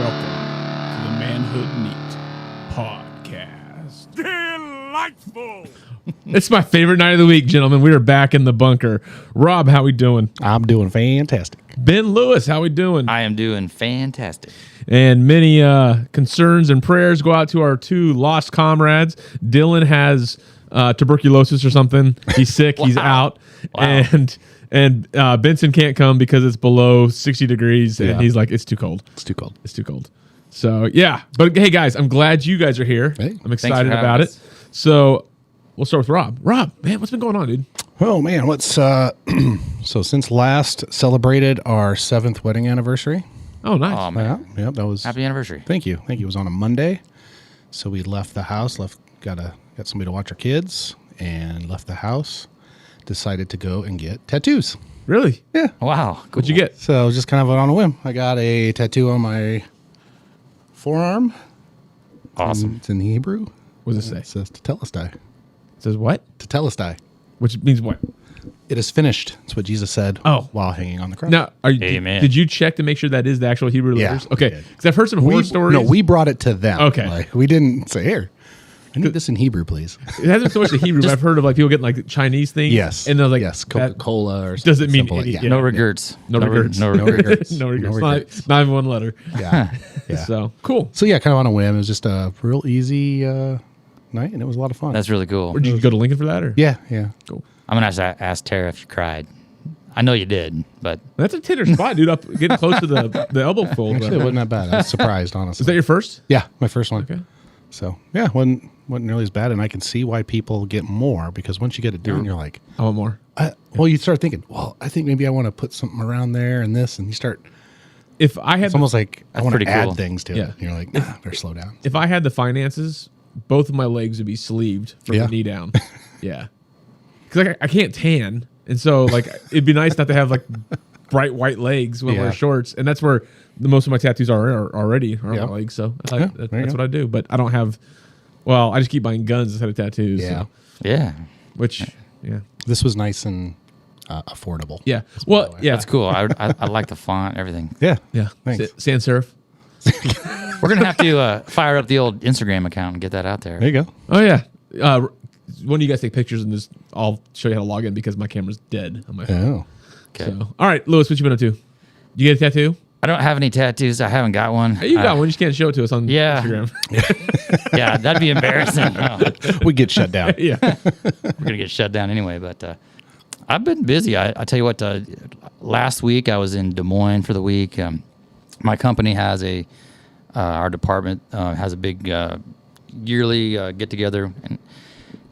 Welcome to the manhood.neat podcast. Delightful! It's my favorite night of the week, gentlemen. We are back in the bunker. Rob, how we doing? I'm doing fantastic. Ben Lewis, how we doing? I am doing fantastic. And many concerns and prayers go out to our two lost comrades. Dylan has tuberculosis or something. He's sick. He's out. Wow. And Benson can't come because it's below 60 degrees. And he's like, it's too cold. It's too cold. It's too cold. So, yeah. But, hey, guys, I'm glad you guys are here. Hey. I'm excited about it. So, we'll start with Rob. Rob, man, what's been going on, dude? Oh, man. What's so since last celebrated our 7th wedding anniversary. Oh, nice. Oh, man. Yeah, that was. Happy anniversary. Thank you. It was on a Monday. So we left the house, got somebody to watch our kids, and left the house. Decided to go and get tattoos. Really? Yeah. Wow. Cool. What'd you get? So just kind of on a whim. I got a tattoo on my forearm. Awesome. It's in Hebrew. What does it say? It says Tetelestai. It says what? Tetelestai. Which means what? It is finished. That's what Jesus said while hanging on the cross. Now, Amen. did you check to make sure that is the actual Hebrew Yeah, letters? we Okay. did. Because I've heard some horror stories. No, we brought it to them. Okay. Like, we didn't say, here, I need this in Hebrew, please. It hasn't so much the Hebrew, but I've heard of like people getting like Chinese things. Yes. And they're like, yes, Coca-Cola or does it mean simple, any- yeah. yeah. No regrets. No regrets. No No regrets. regrets. No regrets. No regrets. Not even one letter. Yeah. Yeah. So, cool. So, yeah, kind of on a whim. It was just a real easy night, and it was a lot of fun. That's really cool. Or did you go to Lincoln for that? Or? yeah. Cool. I'm going to ask Tara if you cried. I know you did, but That's a tender spot, dude. Up getting close to the elbow fold. Actually, it wasn't that bad. I was surprised, honestly. Is that your first? Yeah, my first one. Okay. So, yeah, wasn't nearly as bad, and I can see why people get more, because once you get it done, you're like, I want more. well, you start thinking, well, I think maybe I want to put something around there and this, and you start, If I had it's almost like I want pretty to add cool. things to Yeah. it. And you're like, nah, better slow down. if I had the finances, both of my legs would be sleeved from Yeah. the knee down. Yeah. Because I can't tan. And so, like, it'd be nice not to have, like, bright white legs when I wear Yeah. shorts. And that's where most of my tattoos are already on Yeah. my legs. So Yeah, there you that's go. what I do. But I don't have, well, I just keep buying guns instead of tattoos. Yeah. So, yeah. which, yeah. This was nice and affordable. Yeah. Well, yeah. That's cool. I like the font, everything. Yeah. Yeah. Thanks. Sans serif. We're going to have to fire up the old Instagram account and get that out there. There you go. Oh, yeah. When do you guys take pictures and just I'll show you how to log in because my camera's dead on my phone. Oh. Okay. So, all right, Lewis, what you been up to? You get a tattoo? I don't have any tattoos. I haven't got one. Hey, you got one. You just can't show it to us on Yeah. Instagram. Yeah, that'd be embarrassing. No, We get shut down. Yeah. we're going to get shut down anyway. But I've been busy. I tell you what, last week I was in Des Moines for the week. My company has our department has a big yearly get-together and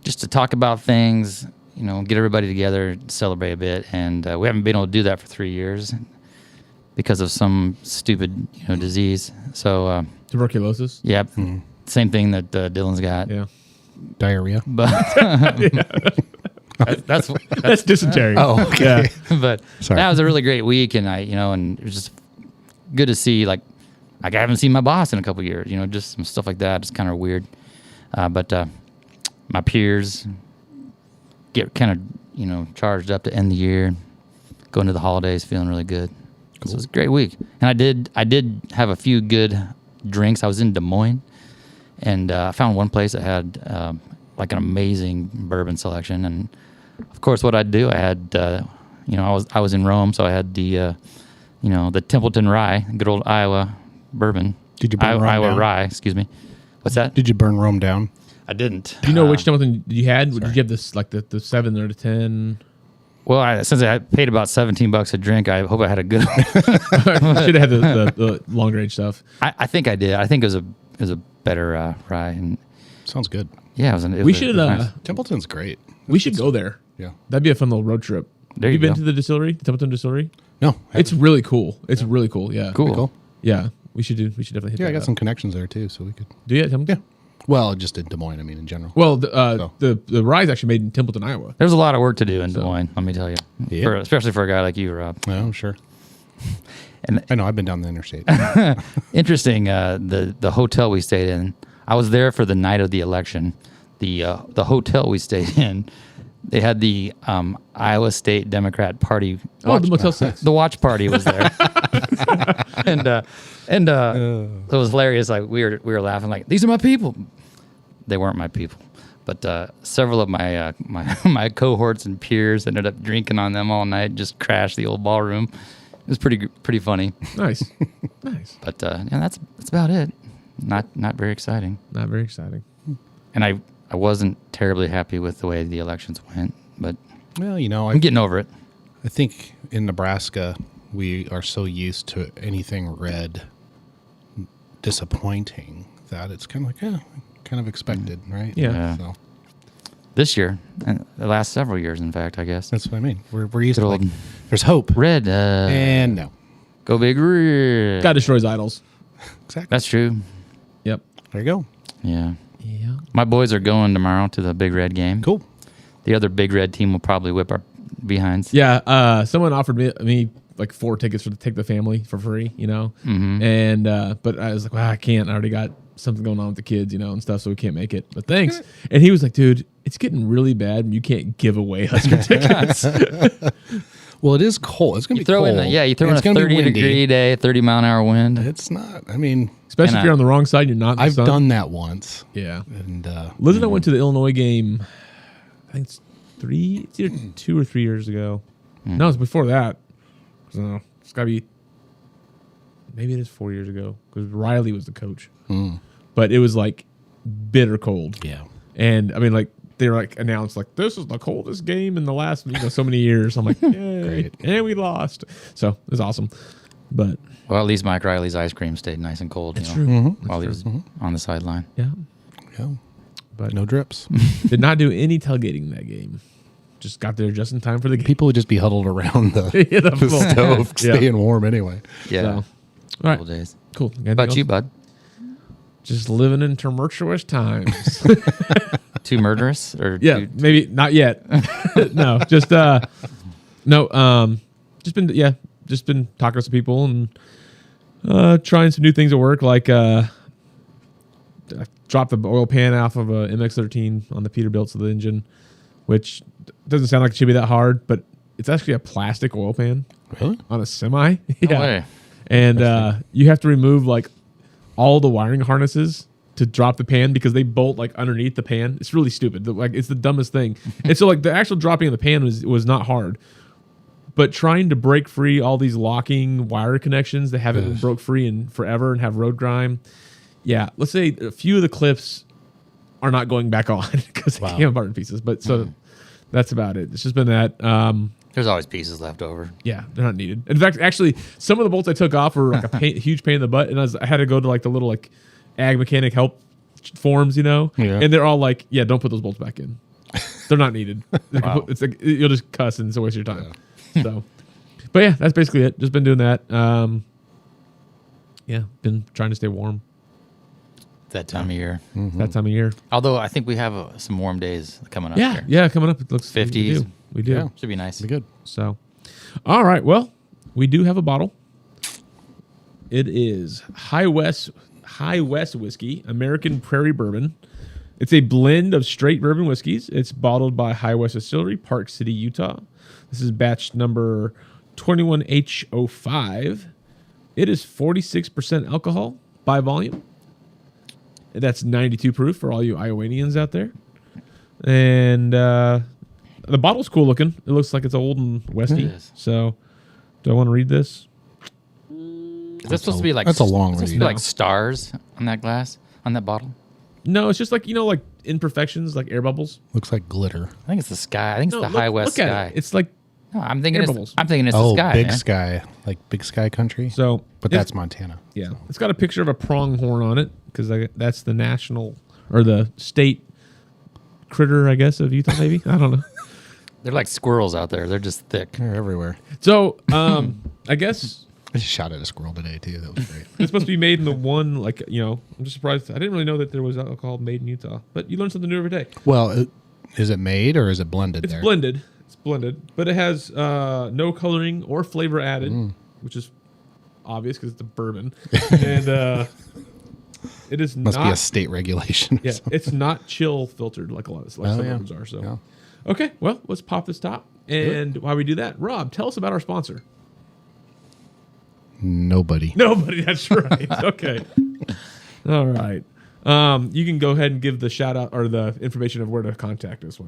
just to talk about things, get everybody together, celebrate a bit. And we haven't been able to do that for 3 years because of some stupid, disease. So, Tuberculosis. yeah, same thing that Dylan's got. Yeah. Diarrhea. But that's That's dysentery. Oh, okay. but Sorry. that was a really great week, and and it was just good to see. Like I haven't seen my boss in a couple years. Just some stuff like that. It's kind of weird. But my peers get kind of charged up to end the year, go into the holidays feeling really good. Cool. So it was a great week, and I did have a few good drinks. I was in Des Moines, and I found one place that had like an amazing bourbon selection, and of course, what I'd do, I had, I was in Rome, so I had the, the Templeton Rye, good old Iowa bourbon. Did you burn Rome Iowa down? Rye? Excuse me. What's that? Did you burn Rome down? I didn't. Do you know which Templeton you had? Did you have this like the 7 or the 10? Well, since I paid about $17 a drink, I hope I had a good. Should have had the longer age stuff. I think I did. I think it was a better rye, and Sounds good. yeah, it We was should nice. Templeton's great. we should go there. Yeah. That'd be a fun little road trip. There Have you been go. to the distillery, the Templeton Distillery? No. It's really cool. It's really cool. Yeah. Cool. Yeah. We should definitely hit Yeah, that I got up. some connections there, too, so we could. Do you at Templeton? Yeah. Well, just in Des Moines, in general. Well, the rye is actually made in Templeton, Iowa. There's a lot of work to do in Des Moines, let me tell you. Yeah. Especially for a guy like you, Rob. Oh, sure. And I know, I've been down the interstate. interesting, the hotel we stayed in, I was there for the night of the election. The hotel we stayed in, they had the Iowa State Democrat Party. Oh, the Motel 6. The watch party was there. and it was hilarious. Like we were laughing like, these are my people. They weren't my people, but several of my my cohorts and peers ended up drinking on them all night. Just crashed the old ballroom. It was pretty funny. Nice. Nice. But yeah, that's about it. Not very exciting. Not very exciting. And I wasn't terribly happy with the way the elections went, but Well, you know, I'm getting over it. I think in Nebraska, we are so used to anything red disappointing that it's kind of like, yeah, kind of expected, right? Yeah. So This year, and the last several years, in fact, I guess. that's what I mean. We're used Good to like, old there's hope. Red. And no. Go big red. God destroys idols. Exactly. That's true. Yep. There you go. Yeah. Yeah. My boys are going tomorrow to the Big Red game. Cool. The other Big Red team will probably whip our behinds. Yeah. Someone offered me like 4 tickets to take the family for free, you know? Mm-hmm. And, but I was like, well, I can't. I already got something going on with the kids, you know, and stuff, so we can't make it. But thanks. And he was like, dude, it's getting really bad and you can't give away Husker tickets. Well, it is cold. It's going to be Throw cold. in you throw in And a it's gonna be windy. 30-degree day, 30-mile-an-hour wind. It's not. I mean, Especially And if you're on the wrong side, you're not in the I've sun. done that once. Yeah. And Liz and I went to the Illinois game, I think it's either 2 or 3 years ago. No, it's before that. So it's got to be, maybe it is 4 years ago because Riley was the coach. But it was like bitter cold. yeah. And I mean, like, they were like announced, like, this is the coldest game in the last, so many years. I'm like, yay. Great. And we lost. So it was awesome. But Well, at least Mike Riley's ice cream stayed nice and cold. it's you know, true. While he was on the sideline. Yeah. Yeah. But No drips. did not do any tailgating that game. Just got there just in time for the game. People would just be huddled around the, Yeah, the stove staying warm anyway. Yeah. So, all right. Couple days. Cool. How about you, bud? Just living in tumultuous times. Too murderous? Or Yeah, too, maybe not yet. No, just just been talking to some people and trying some new things at work. Like I dropped the oil pan off of a MX-13 on the Peterbilt's of the engine, which doesn't sound like it should be that hard, but it's actually a plastic oil pan Really? on a semi. No way. And you have to remove like all the wiring harnesses to drop the pan because they bolt like underneath the pan. It's really stupid. Like it's the dumbest thing. And so like the actual dropping of the pan was not hard, but trying to break free all these locking wire connections that haven't been broke free in forever and have road grime. Yeah, let's say a few of the clips are not going back on because they came apart in pieces. But so that's about it. It's just been that. There's always pieces left over. Yeah, they're not needed. In fact, actually, some of the bolts I took off were like a huge pain in the butt, and I had to go to like the little like ag mechanic help forums, you know, and they're all like, "Yeah, don't put those bolts back in. They're not needed. Wow. It's like you'll just cuss and it's a waste of your time." Yeah. So, but yeah, that's basically it. Just been doing that. Yeah, been trying to stay warm That time of year. that time of year. Although I think we have some warm days coming up Yeah, here. yeah, coming up. It looks 50s. We do. Yeah. Should be nice. Be good. So, all right. Well, we do have a bottle. It is High West whiskey, American Prairie Bourbon. It's a blend of straight bourbon whiskeys. It's bottled by High West Distillery, Park City, Utah. This is batch number 21H05. It is 46% alcohol by volume. That's 92 proof for all you Iowanians out there. And the bottle's cool looking. It looks like it's old and westy. It is. So, do I want to read this? Is that supposed to be like that's a long supposed to read. be like stars on that glass, on that bottle? No, it's just like, like imperfections, like air bubbles. Looks like glitter. I think it's the sky. I think it's No, the look- High West look at sky. it. It's like, No, I'm thinking air it's bubbles. Oh, the sky. Big man. Sky. Like Big Sky Country. so. But that's Montana. Yeah. It's got a picture of a pronghorn on it because that's the national or the state critter, I guess, of Utah, maybe. I don't know. They're like squirrels out there. They're just thick. They're everywhere. So, I guess I just shot at a squirrel today, too. That was great. it's supposed to be made in the one, like, I'm just surprised. I didn't really know that there was alcohol made in Utah, but you learn something new every day. Well, is it made or is it blended It's there? blended. It's blended, but it has no coloring or flavor added, which is obvious because it's a bourbon. And it is Must not. be a state regulation. Yeah, it's not chill filtered like some yeah. bourbons are. So, Yeah. Okay, well, let's pop this top. And while we do that, Rob, tell us about our sponsor. Nobody. Nobody. That's right. Okay. All right. You can go ahead and give the shout out or the information of where to contact us.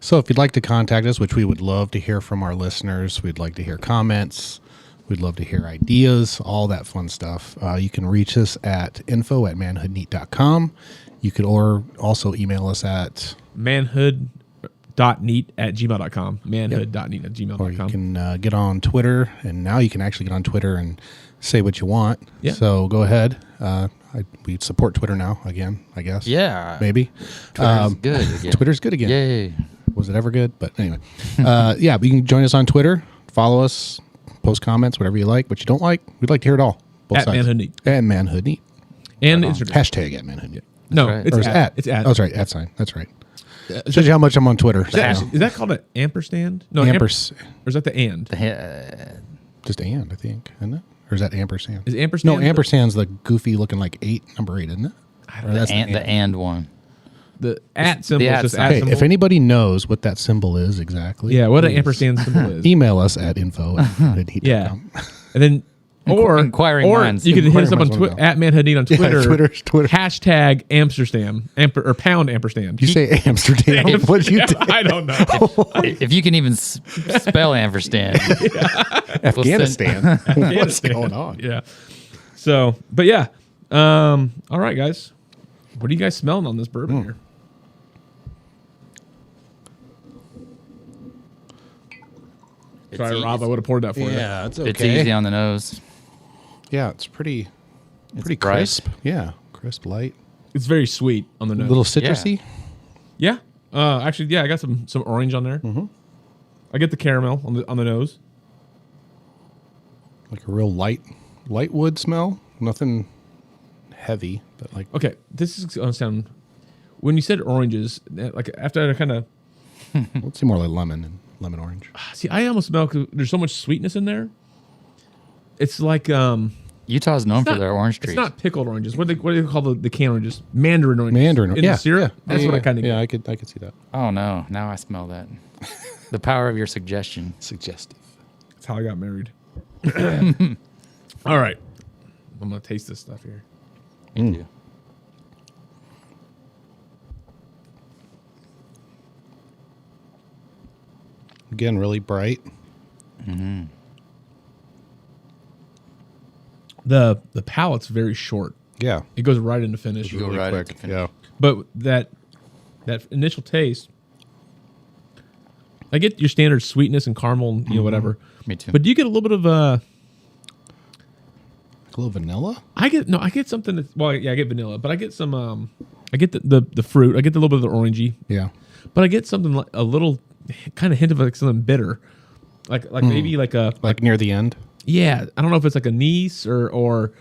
So if you'd like to contact us, which we would love to hear from our listeners, we'd like to hear comments. We'd love to hear ideas, all that fun stuff. You can reach us at info@manhood.neat.com. You could also email us at manhood.neat@gmail.com. Manhood.neat@gmail.com. Or you can get on Twitter, and now you can actually get on Twitter and say what you want. Yeah. So go ahead. We support Twitter now again, I guess. Yeah. Maybe. Twitter's good again. Twitter's good again. Yay. Was it ever good? But anyway. Yeah, but you can join us on Twitter. Follow us. Post comments, whatever you like. What you don't like, we'd like to hear it all. Both At sides. Manhood Neat. And Manhood Neat. And Instagram. Hashtag at Manhood Neat. No, That's right. it's Or is it at. It's at. Oh, that's right. At sign. That's right. Shows you how much I'm on Twitter. Is that called an ampersand? No, or is that the and? Just and, I think, isn't it? Or is that ampersand? Is ampersand? No, ampersand's the goofy looking like number 8, isn't it? I don't Or know. that's The and one. The at symbol at is just sign. at Hey, symbol. if anybody knows what that symbol is exactly, Yeah, what an please ampersand symbol is. email us at info@manhoodneat.com. Yeah. And then, Inquiring minds. you can hit us up on Inquiring minds wanna at Manhood Neat on Twitter. Twitter. Hashtag Amsterdam or pound ampersand. You say Amsterdam. What'd you do? I don't know. If you can even spell ampersand. Afghanistan. What's going on? Yeah. So, but yeah. All right, guys. What are you guys smelling on this bourbon here? Sorry, It's Rob. easy. I would have poured that for you. Yeah, it's okay. It's easy on the nose. Yeah, it's pretty bright. crisp. Yeah, crisp, light, It's very sweet on the a nose. little citrusy. Yeah. Actually, yeah. I got some orange on there. Mm-hmm. I get the caramel on the nose. Like a real light wood smell. Nothing heavy, but like Okay, this is gonna sound. When you said oranges, like after I kind of let's see more like lemon and lemon orange. see, I almost smell 'cause there's so much sweetness in there. It's like Utah's known for not- their orange It's trees. not pickled oranges. What do they call the can oranges? Mandarin oranges. Mandarin, in yeah, the syrup. yeah. That's Yeah, what I yeah. kind of Yeah, get. I could see that. Oh no! Now I smell that. The power of your suggestion. Suggestive. That's how I got married. All right, I'm gonna taste this stuff here. Me too. Again, really bright. The palate's very short. Yeah. It goes right into finish. Go right into finish. Yeah. But that initial taste, I get your standard sweetness and caramel, and, whatever. Me too. But do you get a little bit of A little vanilla. I get something that's, well, yeah, I get vanilla, but I get some I get the fruit. I get a little bit of the orangey, Yeah. but I get something like a little kind of hint of like something bitter. Like maybe like a Like near the end. yeah, I don't know if it's like a anise or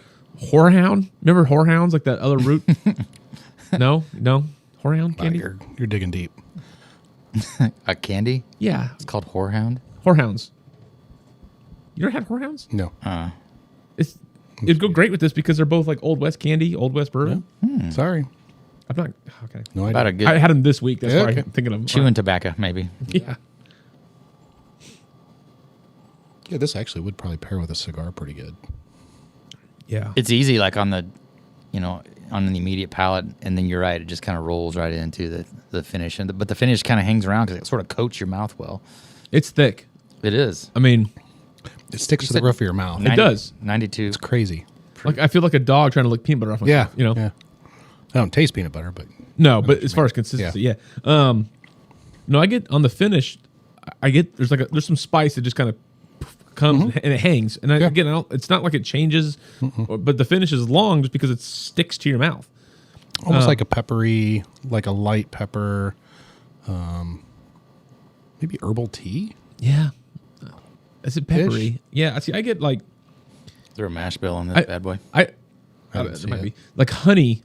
horehound. Remember horehounds, like that other root? No, horehound Wow, candy. you're digging deep. A candy? Yeah, It's called whorehound. horehounds. You ever had horehounds? No. It'd go great with this because they're both like Old West candy, Old West bourbon. Sorry. I'm not okay. No About a idea. good I had them this week. That's Yeah, why okay. I'm thinking of chewing tobacco, maybe. Yeah. Yeah, this actually would probably pair with a cigar pretty good. Yeah. It's easy, like on the, on the immediate palate, and then you're right, it just kind of rolls right into the finish, but the finish kind of hangs around because it sort of coats your mouth well. It's thick. It is. I mean, It sticks to the said roof of your mouth. It does. 92. It's crazy. like I feel like a dog trying to lick peanut butter off Yeah. myself. Yeah. I don't taste peanut butter, but No, but as far as consistency, yeah. No, I get on the finish. I get there's some spice that just kind of comes and it hangs. And Yeah. again, it's not like it changes, but the finish is long just because it sticks to your mouth. almost like a peppery, like a light pepper, maybe herbal tea. Yeah. Is it peppery? Yeah. See, I get like Is there a mash bill on this bad boy? there didn't see might it. be like honey.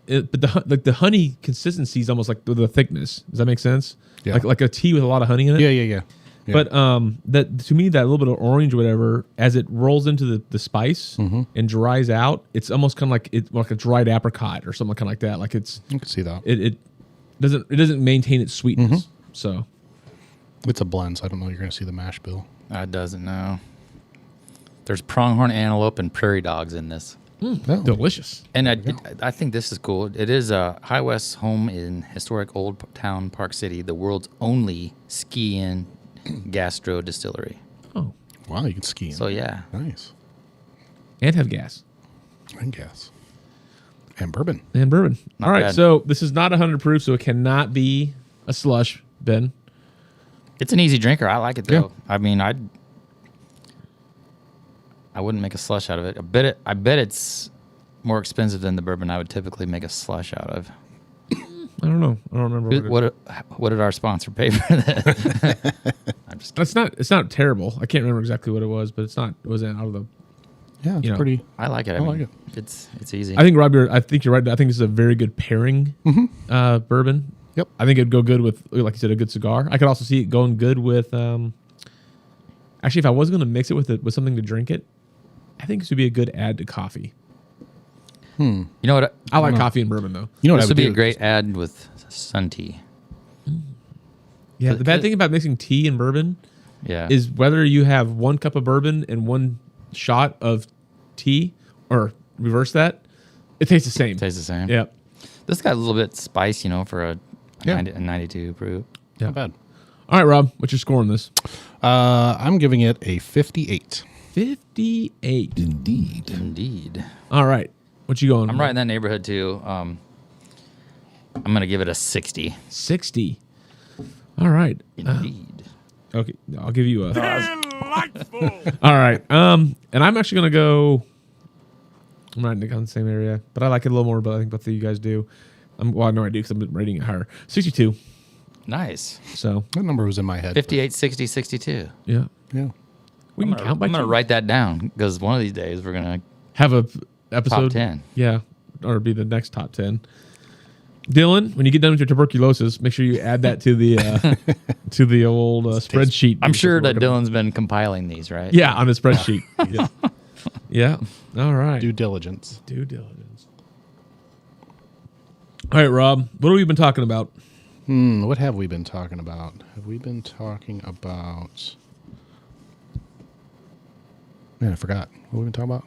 But the honey consistency is almost like the thickness. Does that make sense? Yeah. Like a tea with a lot of honey in it. Yeah. But that to me, that little bit of orange, or whatever, as it rolls into the spice and dries out, it's almost kind of like a dried apricot or something kind of like that. Like it's I can see that. it doesn't maintain its sweetness. So It's a blend, so I don't know you're going to see the mash bill. It doesn't know. There's pronghorn antelope and prairie dogs in this. Oh. Delicious. And I think this is cool. It is High West's home in historic Old Town Park City, the world's only ski-in gastro distillery. Oh, Wow, you can ski in. So yeah, Nice. and have gas And gas. And bourbon. and bourbon. Not All right, bad. so this is not 100 proof, so it cannot be a slush, Ben. it's an easy drinker. I like it though. Yeah. I mean, I wouldn't make a slush out of it. I bet it's more expensive than the bourbon I would typically make a slush out of. I don't know. I don't remember. What did our sponsor pay for that? I'm just kidding. It's not terrible. I can't remember exactly what it was, but it wasn't out of the. Yeah, it's You know. pretty. I like it. I like mean, It's easy. I think Rob, I think you're right. I think this is a very good pairing bourbon. Yep. I think it'd go good with, like you said, a good cigar. I could also see it going good with. Actually, if I was going to mix it with something to drink it, I think this would be a good add to coffee. You know what? I like coffee and bourbon though. You know what This I would be a do? great ad with sun tea. Yeah, the bad thing about mixing tea and bourbon Yeah. is whether you have 1 cup of bourbon and 1 shot of tea, or reverse that, it tastes the same. Tastes the same. Yeah. This got a little bit spice, for a Yeah. 92 proof. Not bad. All right, Rob, what's your score on this? I'm giving it a 58. 58. Indeed. All right. What you going? I'm right in that neighborhood too. I'm gonna give it a 60. 60. All right. Indeed. Okay, I'll give you a. All right. And I'm actually gonna go. I'm right in the same area, but I like it a little more. But I think both of you guys do. Well, I know I do because I'm rating it higher. 62. Nice. So That number was in my head. 58, 60, 62. yeah, Yeah. we can count by I'm gonna two. write that down because one of these days we're gonna Have a episode 10. Yeah, or be the next top 10. Dylan, when you get done with your tuberculosis, make sure you add that to the old spreadsheet. I'm sure that Working on. Dylan's been compiling these, right? Yeah, on a spreadsheet. Yeah. Yeah. All right. Due diligence. Due diligence. All right, Rob. What have we been talking about? What have we been talking about? Have we been talking about... Man, I forgot. What have we been talking about?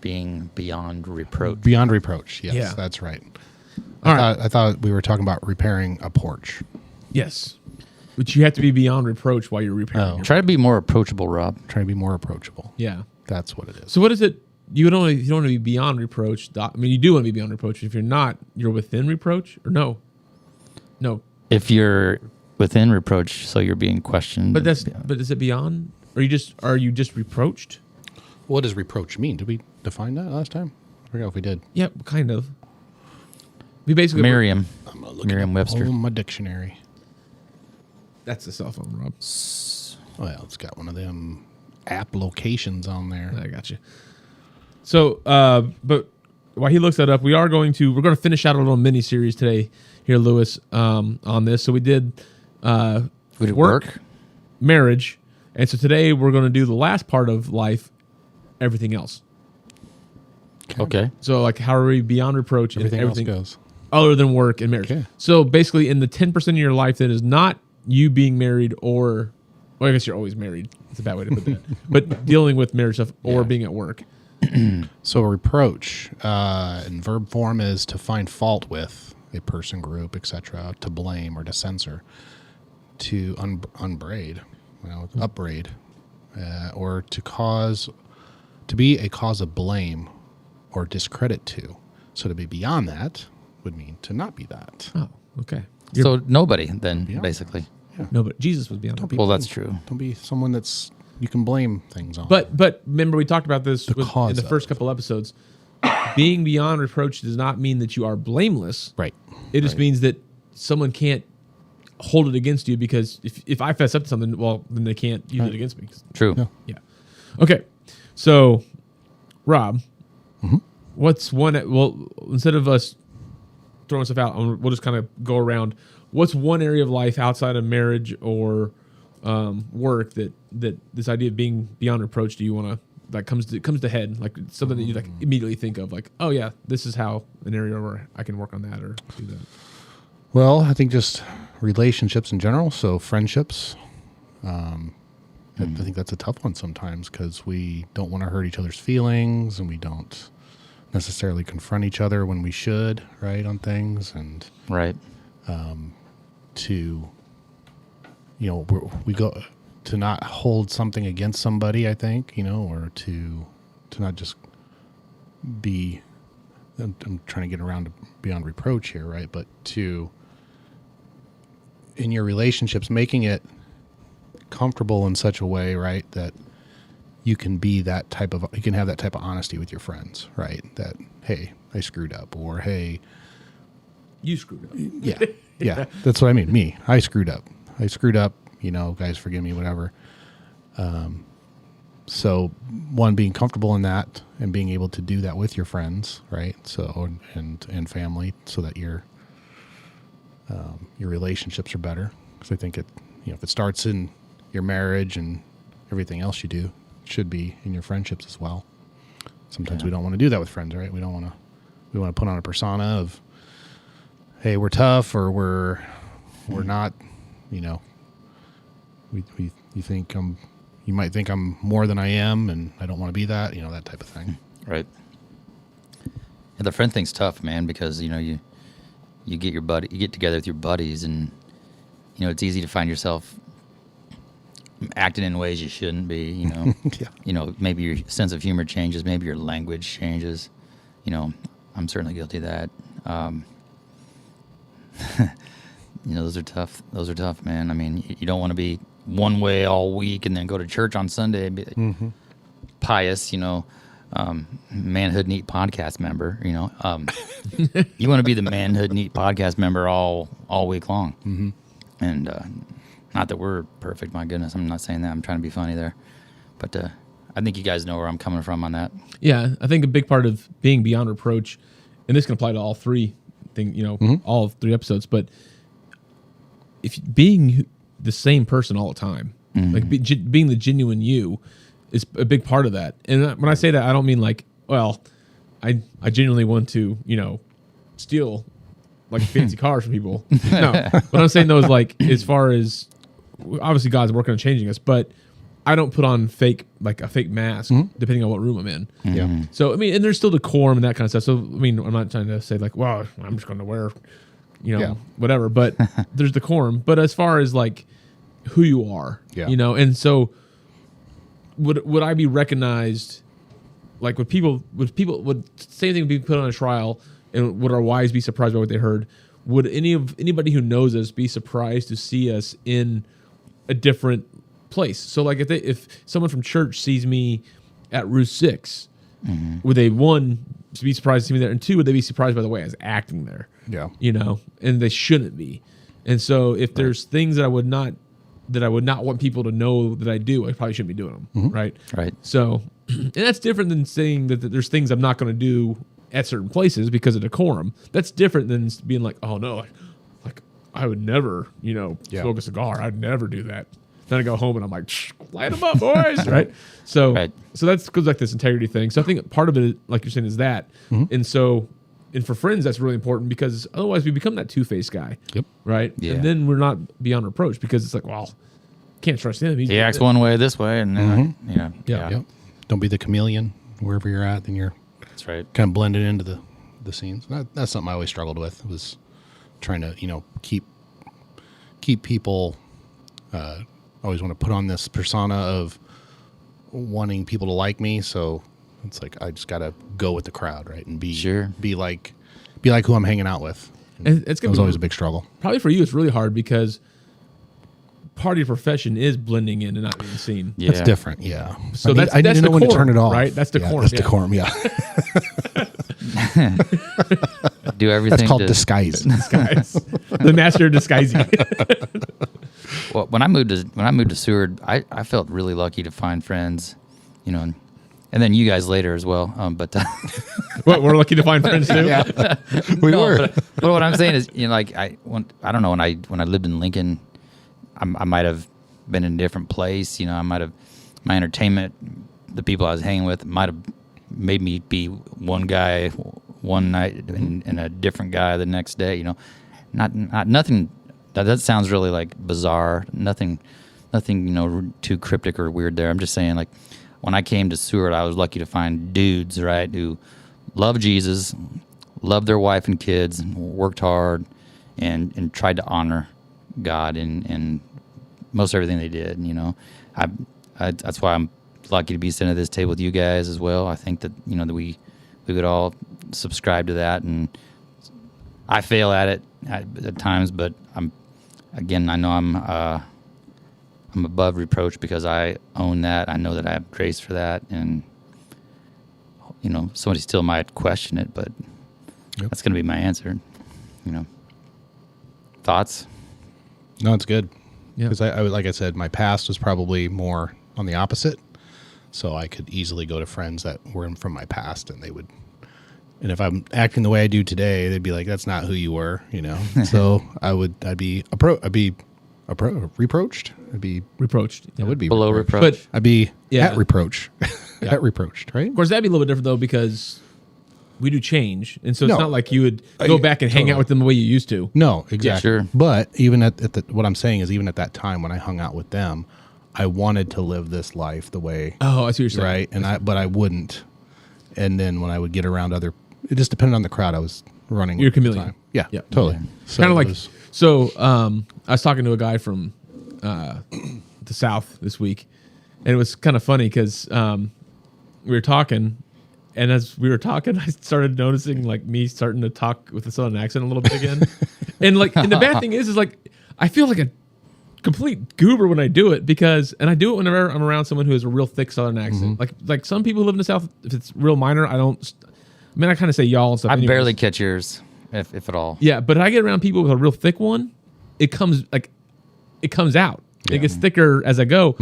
Being beyond reproach. Beyond reproach. Yes, Yeah. that's right. All right. I thought we were talking about repairing a porch. Yes. But you have to be beyond reproach while you're repairing. Oh. your- Try to be more approachable, Rob. Trying to be more approachable. Yeah. That's what it is. So what is it? You don't want to be beyond reproach. I mean, you do want to be beyond reproach. If you're not, you're within reproach, or no? No. If you're within reproach, so you're being questioned. But is it beyond? Or are you just reproached? What does reproach mean? Did we define that last time? I forgot if we did. Yeah, kind of. We basically Merriam. I'm gonna look Merriam-Webster. Oh, my dictionary. That's the cell phone, Rob. Well, it's got one of them app locations on there. I got you. So, but while he looks that up, we're going to finish out a little mini series today here, Lewis, on this. So we did Would it work? marriage, and so today we're going to do the last part of life, everything else. Okay. So, like, how are we beyond reproach Everything, and else goes. other than work and marriage? Okay. So basically, in the 10% of your life that is not you being married, or well, I guess you're always married. It's a bad way to put that. But dealing with marriage stuff or being at work. So a reproach in verb form is to find fault with a person, group, etc., to blame or to censor, to unbraid, upbraid, or to be a cause of blame or discredit to. So to be beyond that would mean to not be that. Oh, okay. So nobody then, Beyond basically. No, but Jesus was beyond. Don't be Well, that's true. Don't be someone that's you can blame things on. But remember, we talked about this in cause the of first couple episodes. Being beyond reproach does not mean that you are blameless. right. It just means that someone can't hold it against you, because if I fess up to something, well, then they can't use it against me. True. Yeah. Yeah. Okay. So, Rob, Mm-hmm. what's one? Well, instead of us throwing stuff out, we'll just kind of go around. What's one area of life outside of marriage or work that this idea of being beyond reproach, do you want to, that comes to head, like something that you like immediately think of, like, oh yeah, this is how an area where I can work on that or do that. Well, I think just relationships in general. So friendships, I think that's a tough one sometimes because we don't want to hurt each other's feelings and we don't necessarily confront each other when we should, right, on things. And Right. to, we go to not hold something against somebody, I think, or to not just be, I'm trying to get around to beyond reproach here, right? But to, in your relationships, making it comfortable in such a way, right, that you can be you can have that type of honesty with your friends, right? That, hey, I screwed up, or hey, You screwed up. yeah, that's what I mean. Me, I screwed up, guys, forgive me, whatever. So one, being comfortable in that and being able to do that with your friends, right? So, and family, so that your relationships are better. Because I think if it starts in your marriage and everything else you do, it should be in your friendships as well. Sometimes we don't want to do that with friends, right? We want to put on a persona of, hey, we're tough, or we're not, you might think I'm more than I am, and I don't want to be that, that type of thing. Right. Yeah, the friend thing's tough, man, because you get together with your buddies, and it's easy to find yourself acting in ways you shouldn't be. Yeah. Maybe your sense of humor changes, maybe your language changes. I'm certainly guilty of that. Those are tough. Those are tough, man. I mean, you don't want to be one way all week and then go to church on Sunday and be pious, manhood neat podcast member, you want to be the manhood neat podcast member all week long. Mm-hmm. And not that we're perfect, my goodness, I'm not saying that, I'm trying to be funny there, but I think you guys know where I'm coming from on that. Yeah, I think a big part of being beyond reproach, and this can apply to all three all 3 episodes, but if being the same person all the time, like being the genuine you, is a big part of that. And when I say that, I don't mean like, well, I genuinely want to, steal like fancy cars from people. No, what I'm saying though is like, as far as obviously God's working on changing us, but I don't put on a fake mask depending on what room I'm in. Yeah. So I mean, and there's still decorum and that kind of stuff. So I mean, I'm not trying to say like, well, I'm just going to wear, whatever. But there's decorum. But as far as like who you are, and so would I be recognized? Like would same thing be put on a trial, and would our wives be surprised by what they heard? Would anybody who knows us be surprised to see us in a different place? So like if someone from church sees me at Route 6, would they, one, be surprised to see me there, and two, would they be surprised by the way I was acting there? Yeah. And they shouldn't be. And so if there's things that I would not want people to know that I do, I probably shouldn't be doing them. Right. Right. So, and that's different than saying that there's things I'm not going to do at certain places because of decorum. That's different than being like, oh no, like I would never, smoke a cigar. I'd never do that. Then I go home and I'm like, light them up, boys, right? So, so that's goes like this integrity thing. So I think part of it, like you're saying, is that, and for friends, that's really important because otherwise we become that two-faced guy, right? Yeah. And then we're not beyond reproach because it's like, well, can't trust him. He acts one way this way, and then Yep. Don't be the chameleon wherever you're at. Then you're that's right. Kind of blended into the scenes. That's something I always struggled with, was trying to keep people. Always want to put on this persona of wanting people to like me, so it's like I just got to go with the crowd, right? And be like who I'm hanging out with. And it was always a big struggle. Probably for you, it's really hard because part of your profession is blending in and not being seen. Yeah. That's different, yeah. So I need to know when to turn it off. Right? That's decorum. That's decorum, yeah. Do everything. That's called disguise. The master of disguising. Well, when I moved to Seward, I felt really lucky to find friends, and then you guys later as well. But we're lucky to find friends too. Yeah, we were. But what I'm saying is, I don't know, when I lived in Lincoln, I might have been in a different place. I might have, my entertainment, the people I was hanging with might have made me be one guy one night and a different guy the next day. Not nothing. That sounds really like bizarre. Nothing nothing, too cryptic or weird there. I'm just saying, like, when I came to Seward, I was lucky to find dudes, right, who love Jesus, loved their wife and kids, and worked hard, and tried to honor God in most everything they did. That's why I'm lucky to be sitting at this table with you guys as well. I think that that we could all subscribe to that, and I fail at it at times, but I know I'm above reproach because I own that. I know that I have grace for that, and somebody still might question it, but that's going to be my answer. Thoughts? No, it's good. Yeah. Because I like I said, my past was probably more on the opposite, so I could easily go to friends that were from my past, and they would. And if I'm acting the way I do today, they'd be like, "That's not who you were," So I'd be reproached. Reproached. I would be Below reproached. reproach. But I'd be Yeah. at reproach, at reproached, right? of course, that'd be a little bit different though because we do change, and so it's No. not like you would go back and hang totally. out with them the way you used to. No, exactly. sure. But even at what I'm saying is, even at that time when I hung out with them, I wanted to live this life the way Oh, I see what you're saying. right, but I wouldn't. And then when I would get around it just depended on the crowd I was running. You're a with at the chameleon. time. Yeah, Yeah. totally. So Kind of it like was- I was talking to a guy from the South this week, and it was kind of funny because we were talking, and as we were talking, I started noticing like me starting to talk with a Southern accent a little bit again, and the bad thing is like I feel like a complete goober when I do it and I do it whenever I'm around someone who has a real thick Southern accent. Like some people who live in the South, if it's real minor, I kind of say y'all and stuff. I anyways. barely catch yours, if at all. Yeah, but I get around people with a real thick one, it comes out. It gets thicker as I go.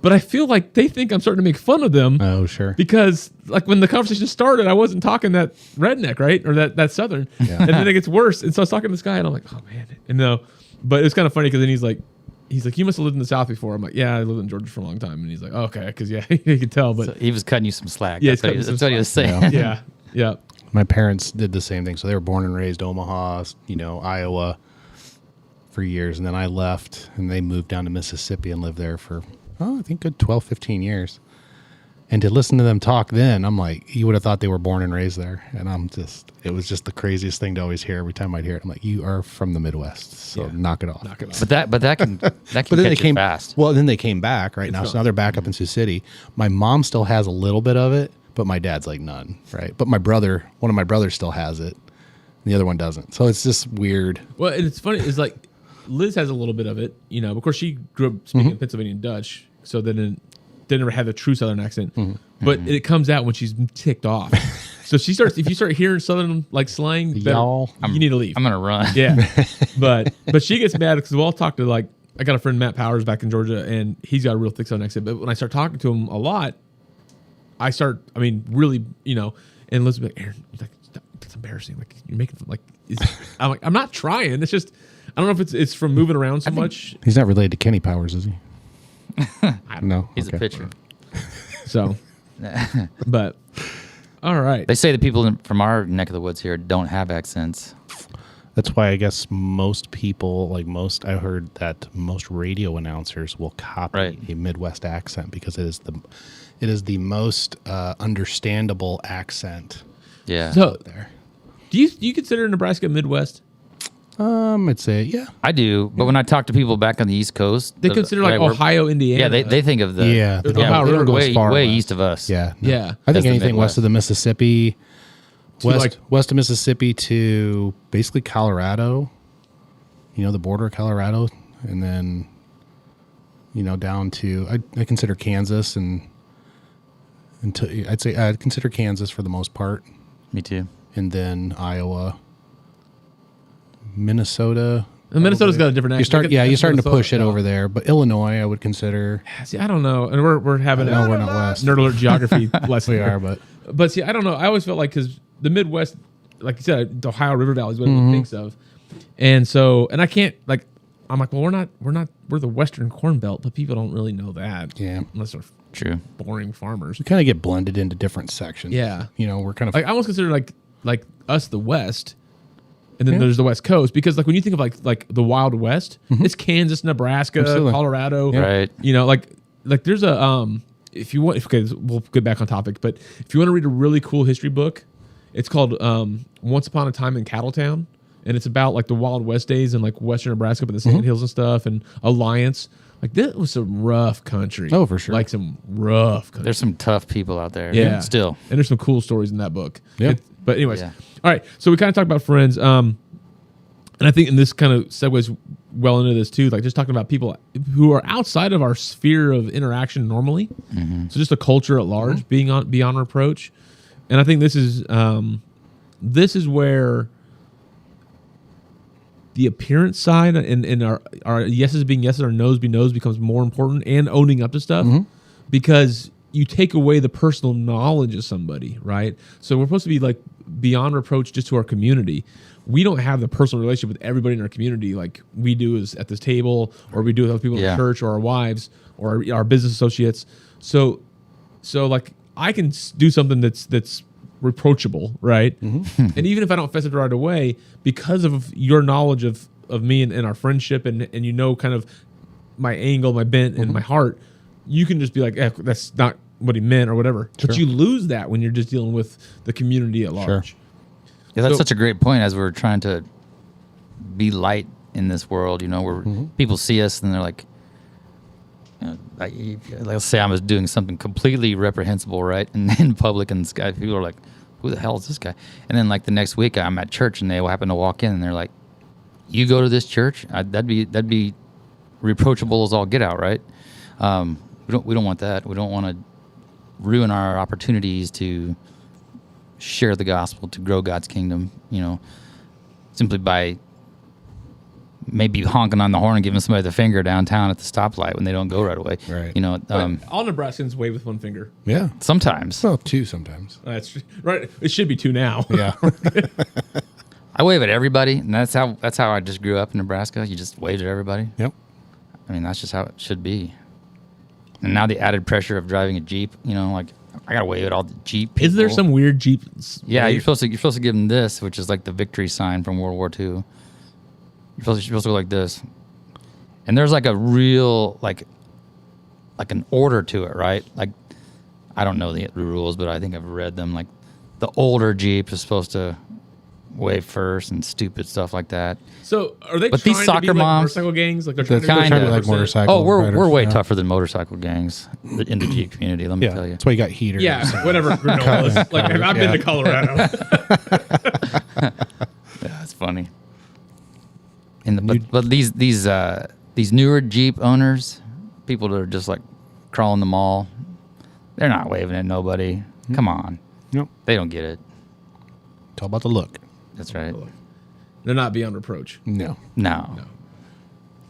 But I feel like they think I'm starting to make fun of them Oh, sure. because like when the conversation started, I wasn't talking that redneck, right? Or that Southern. And then it gets worse. And so I was talking to this guy and I'm like, oh man. And no, but it's kind of funny because then he's like, you must have lived in the South before. I'm like, yeah, I lived in Georgia for a long time. And he's like, oh, okay. Cause yeah, you can tell, but So he was cutting you some slack. Yeah, that's what, he's cutting that's what he was saying. yeah. My parents did the same thing. So they were born and raised Omaha, Iowa for years. And then I left and they moved down to Mississippi and lived there for, I think good 12, 15 years. And to listen to them talk then, I'm like, you would have thought they were born and raised there. And it was just the craziest thing to always hear every time I'd hear it. I'm like, you are from the Midwest, so knock it off. Knock it off. But that can But then catch they you came fast. Well, then they came back right now. So now they're back up in Sioux City. My mom still has a little bit of it, but my dad's like none, right? But one of my brothers still has it, and the other one doesn't. So it's just weird. Well, and it's funny. It's like Liz has a little bit of it, Of course, she grew up speaking Pennsylvania Dutch, so then never had a true Southern accent. But it comes out when she's ticked off. So if you start hearing Southern like slang, Y'all. you need to leave. I'm gonna run. Yeah, but she gets mad because we'll all talk to I got a friend Matt Powers back in Georgia, and he's got a real thick Southern accent. But when I start talking to him a lot, really, and Liz will be like, Aaron, that's embarrassing. Like you're making I'm like, I'm not trying. It's just I don't know if it's from moving around so much. He's not related to Kenny Powers, is he? No, He's okay. a pitcher. So, but all right. They say the people from our neck of the woods here don't have accents. That's why I guess most people, I heard that most radio announcers will copy a Midwest accent because it is the most understandable accent. Yeah. So, There, do you consider Nebraska Midwest? I'd say yeah. I do, but when I talk to people back on the East Coast, They consider like where- Ohio, Indiana. Yeah, they think of the Yeah, the Ohio River goes way far way west. east of us. Yeah, Yeah. I think That's the anything Midwest. west of the Mississippi, To, west of Mississippi to basically Colorado. The border of Colorado, and then down to I consider Kansas I'd consider Kansas for the most part, Me too. and then Iowa, Minnesota. And Minnesota's got a different accent. You're starting to Minnesota. push it over there. But Illinois, I would consider. See, I don't know, and we're having No, we're not west. nerd alert geography lesson. We here. are, But see, I don't know. I always felt like because the Midwest, like you said, the Ohio River Valley is what everyone thinks of, and I can't I'm like, well, we're the Western Corn Belt, but people don't really know that. Yeah. Unless they're True. boring farmers. we kind of get blended into different sections. Yeah. We're kind of Like I almost consider like us the West, and then Yeah. there's the West Coast, because like when you think of like the Wild West, it's Kansas, Nebraska, Absolutely. Colorado, Right. You know, like there's a if you want, okay, we'll get back on topic, but if you want to read a really cool history book, it's called Once Upon a Time in Cattletown, and it's about like the Wild West days in like Western Nebraska, but the Sand Hills and stuff, and Alliance. Like that was some rough country. Oh, for sure. Like some rough country. There's some tough people out there. Yeah. Still. And there's some cool stories in that book. Yeah. But anyways, Yeah. all right. So we kind of talked about friends. And I think, and this kind of segues well into this too, like just talking about people who are outside of our sphere of interaction normally. So just the culture at large, being beyond reproach. And I think this is where the appearance side and our yeses being yeses, our no's being no's becomes more important, and owning up to stuff, because you take away the personal knowledge of somebody, right? So we're supposed to be like beyond reproach just to our community. We don't have the personal relationship with everybody in our community like we do as at this table, or we do with other people in the church, or our wives, or our business associates. So like I can do something that's reproachable, right? And even if I don't fess it right away, because of your knowledge of me and our friendship, and you know kind of my angle, my bent, and my heart, you can just be like, that's not what he meant or whatever. But you lose that when you're just dealing with the community at large. Yeah, that's So- such a great point, as we're trying to be light in this world, you know, where people see us and they're like, like, let's say I was doing something completely reprehensible, right? And in public, and this guy, people are like, who the hell is this guy? And then like the next week I'm at church and they happen to walk in and they're like, you go to this church? That'd be reproachable as all get out, right? We don't want that. We don't want to ruin our opportunities to share the gospel, to grow God's kingdom, you know, simply by maybe honking on the horn and giving somebody the finger downtown at the stoplight when they don't go right away. Right. You know, But all Nebraskans wave with one finger. Yeah. sometimes Well, two sometimes. That's right. It should be two now. Yeah. I wave at everybody, and that's how I just grew up in Nebraska. You just wave at everybody. Yep. I mean, that's just how it should be. And now the added pressure of driving a Jeep, you know, like I gotta wave at all the Jeep people. Is there some weird Jeep? Yeah, wave? you're supposed to give them this, which is like the victory sign from World War II. You're supposed to go like this, and there's like a real like an order to it, right? Like I don't know the rules, but I think I've read them. Like the older Jeep is supposed to wave first and stupid stuff like that. So are they? But trying these to soccer be like moms- motorcycle gangs, like they're They're trying to Kinda. trying to be like 100%. motorcycle. Oh, we're riders, way yeah. tougher than motorcycle gangs in the Jeep community. Let me Yeah. tell you. That's why you got heaters. Yeah, whatever. granolas. Like I've been to Colorado. Yeah, that's funny. But these newer Jeep owners, people that are just like crawling the mall, they're not waving at nobody. Come on, Nope. they don't get it. It's all about the look. That's right. They're not beyond reproach. No. No.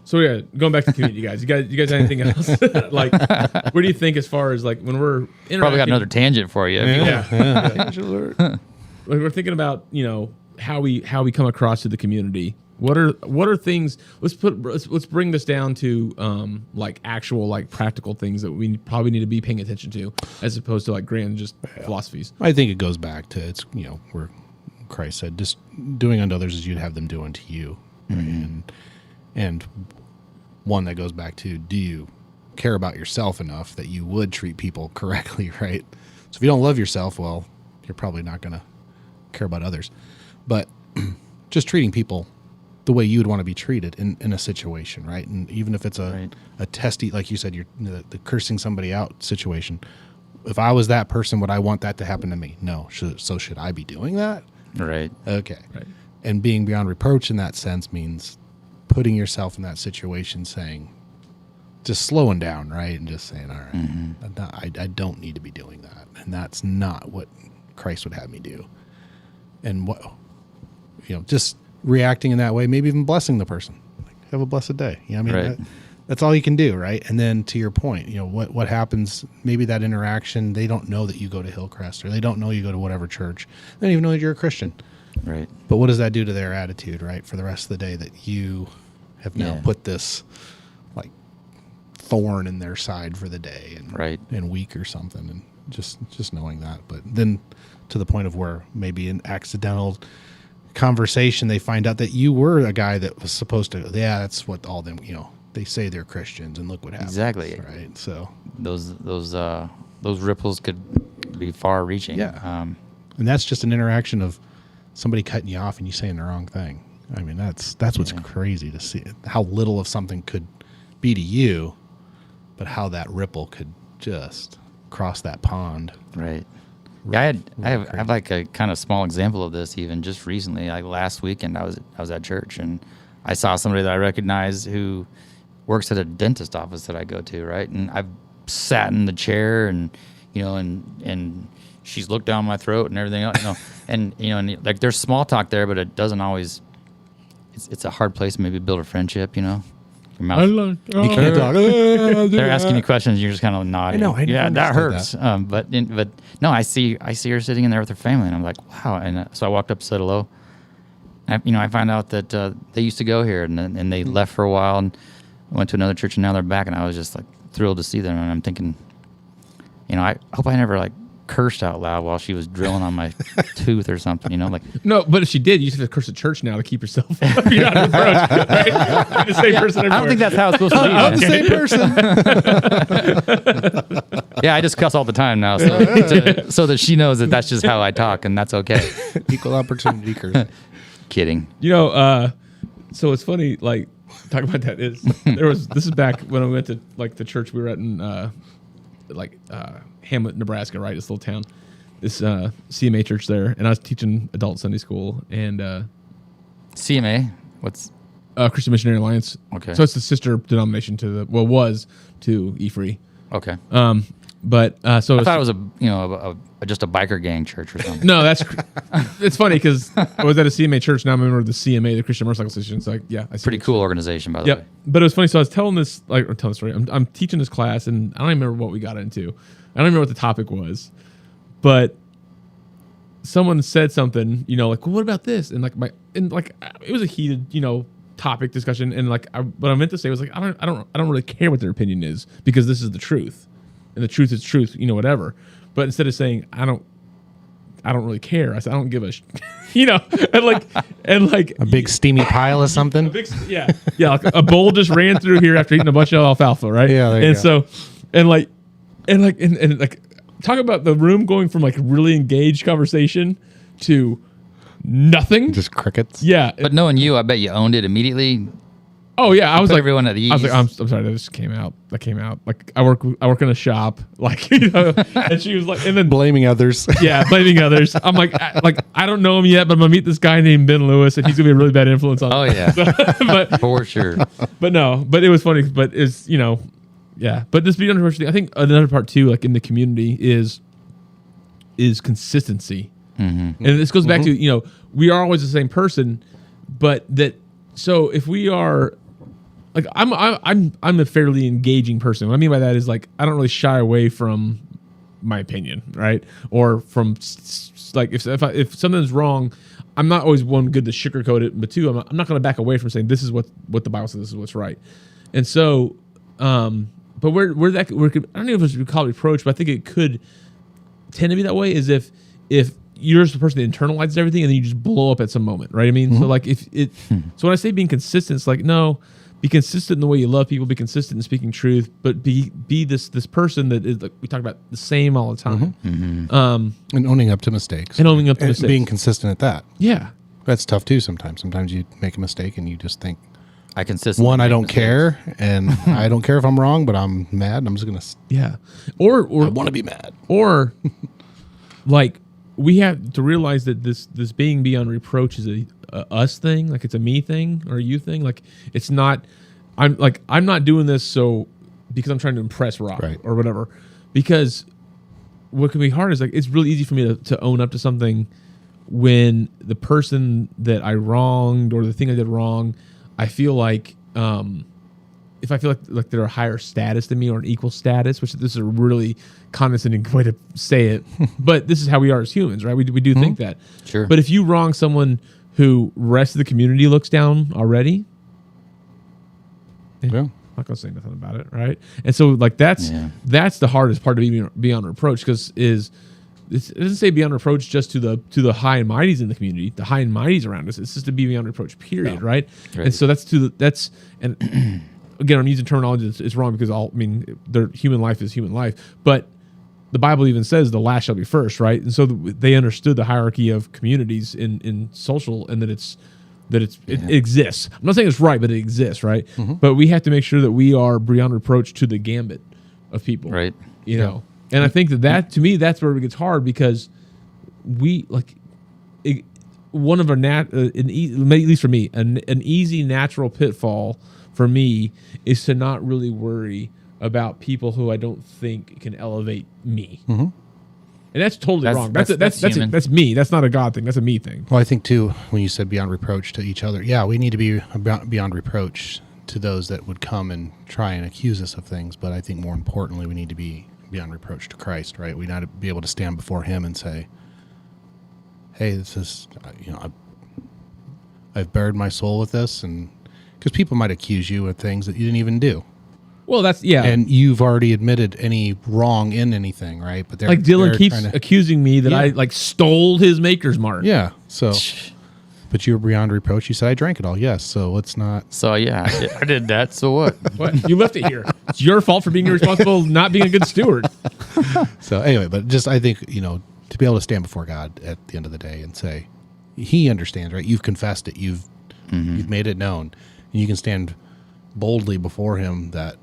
So yeah, going back to community, guys. You guys have anything else? Like, what do you think as far as like when we're interacting? Probably got another tangent for you. Yeah. Like we're thinking about, you know, how we come across to the community. What are things? Let's bring this down to like actual like practical things that we probably need to be paying attention to, as opposed to like grand just philosophies. I think it goes back to it's, you know, where Christ said, just doing unto others as you'd have them do unto you. Right? And one that goes back to, do you care about yourself enough that you would treat people correctly, right? So if you don't love yourself, well, you're probably not going to care about others. But just treating people the way you would want to be treated in a situation, right? And even if it's a testy, like you said, you're the cursing somebody out situation. If I was that person, would I want that to happen to me? No. Should I be doing that? Right. Okay. Right. And being beyond reproach in that sense means putting yourself in that situation, saying, just slowing down, right? And just saying, all right, I don't need to be doing that. And that's not what Christ would have me do. And what, you know, just reacting in that way, maybe even blessing the person. Like, have a blessed day. You know what I mean? Right. That's all you can do, right? And then to your point, you know, what happens, maybe that interaction, they don't know that you go to Hillcrest, or they don't know you go to whatever church. They don't even know that you're a Christian. Right. But what does that do to their attitude, right? For the rest of the day, that you have now put this like thorn in their side for the day and week or something, and just knowing that. But then to the point of where maybe an accidental conversation, they find out that you were a guy that was supposed to, that's what all them, they say they're Christians and look what happens. Exactly. Right. So those ripples could be far reaching. yeah. And that's just an interaction of somebody cutting you off and you saying the wrong thing. I mean, that's what's crazy to see, how little of something could be to you, but how that ripple could just cross that pond. Right. Yeah, I have like a kind of small example of this even just recently. Like last weekend, I was at church and I saw somebody that I recognize who works at a dentist office that I go to, right? And I've sat in the chair and and she's looked down my throat and everything else, and like there's small talk there, but it doesn't always. It's a hard place to maybe build a friendship, Your mouth. They're asking you questions, and you're just kind of nodding. I know. Yeah, that hurts. But no, I see her sitting in there with her family, and I'm like, wow. And so I walked up, said hello. I find out that they used to go here, and they left for a while and went to another church, and now they're back, and I was just like thrilled to see them. And I'm thinking, I hope I never like cursed out loud while she was drilling on my tooth or something, like. No, but if she did, you just have to curse at church now to keep yourself. You're not Reproach, right? You're the same person everywhere. I don't think that's how it's supposed to be. I'm the same person. Yeah, I just cuss all the time now, so that she knows that that's just how I talk, and that's okay. Equal opportunity curse. Kidding. So it's funny, like, talk about that is, this is back when I went to, like, the church we were at in, Hamlet, Nebraska, right? This little town. This CMA church there, and I was teaching adult Sunday school and CMA, what's Christian Missionary Alliance. Okay. So it's the sister denomination was to E-Free. Okay. But so I thought it was just a biker gang church or something. No, it's funny because I was at a CMA church. Now I'm a member of the CMA, the Christian Motorcycle Association. It's like, yeah, I see. Pretty cool organization, by the way. But it was funny. So I was telling this, telling the story. I'm teaching this class, and I don't even remember what we got into. I don't remember what the topic was, but someone said something, like, well, what about this? And it was a heated, topic discussion. And what I meant to say was like, I don't really care what their opinion is because this is the truth, and the truth is truth, whatever. But instead of saying I don't really care, I said I don't give a, and like a big steamy pile of something. Like a bowl just ran through here after eating a bunch of alfalfa, right? Yeah, there you go. So, and talk about the room going from like really engaged conversation to nothing, just crickets. Yeah, but knowing you, I bet you owned it immediately. Oh yeah, I was like everyone at ease. I was like, I'm sorry, that just came out. That came out. Like I work in a shop, and she was like, and then blaming others. Yeah, blaming others. I'm like I don't know him yet, but I'm gonna meet this guy named Ben Lewis, and he's gonna be a really bad influence on. Oh yeah, but for sure. But it was funny. But it's yeah. But this beyond Reproach thing, I think another part too, like in the community, is consistency, and this goes back to we are always the same person, but that so if we are. Like I'm a fairly engaging person. What I mean by that is like I don't really shy away from my opinion, right? Or from like if something's wrong, I'm not always one good to sugarcoat it, but two, I'm not going to back away from saying this is what the Bible says, this is what's right. And so, but where I don't know if it's called reproach, but I think it could tend to be that way. Is if you're just the person that internalizes everything and then you just blow up at some moment, right? I mean, so like so when I say being consistent, it's like no. Be consistent in the way you love people. Be consistent in speaking truth, but be this person that is like we talk about the same all the time, and owning up to mistakes, and being consistent at that. Yeah, that's tough too. Sometimes you make a mistake and you just think, I consistently I don't care, and I don't care if I'm wrong, but I'm mad. I'm just gonna or I want to be mad, or like we have to realize that this being beyond reproach is a us thing, like it's a me thing or a you thing. Like it's not. I'm not doing this because I'm trying to impress Rob or whatever. Because what can be hard is like it's really easy for me to own up to something when the person that I wronged or the thing I did wrong, I feel like if I feel like they're a higher status than me or an equal status, which this is a really condescending way to say it, but this is how we are as humans, right? We do think that. Sure. But if you wrong someone who rest of the community looks down already, I'm not gonna say nothing about it, right? And so like that's the hardest part of being beyond reproach, because is it doesn't say beyond reproach just to the high and mighties in the community, the high and mighties around us. It's just to be beyond reproach, period, right? And so and again, I'm using terminology it's wrong because their human life is human life, but the Bible even says the last shall be first, right? And so they understood the hierarchy of communities in social, and that it exists. I'm not saying it's right, but it exists, right? Mm-hmm. But we have to make sure that we are beyond reproach to the gambit of people, right? You know. And I think that to me, that's where it gets hard, because we one of our at least for me, an easy natural pitfall for me is to not really worry about people who I don't think can elevate me. Mm-hmm. And that's totally wrong. That's me. That's not a God thing. That's a me thing. Well, I think too, when you said beyond reproach to each other, we need to be beyond reproach to those that would come and try and accuse us of things. But I think more importantly, we need to be beyond reproach to Christ, right? We need to be able to stand before Him and say, "Hey, this is, I've bared my soul with this," and because people might accuse you of things that you didn't even do. Well, and you've already admitted any wrong in anything, right? But like Dylan keeps accusing me that I stole his Maker's Mark. Yeah, so. But you were beyond reproach. You said I drank it all. Yes, so let's not. So yeah, I did that. So what? What? You left it here. It's your fault for being irresponsible, not being a good steward. So anyway, but just I think to be able to stand before God at the end of the day and say, He understands, right? You've confessed it. You've made it known, and you can stand boldly before Him that,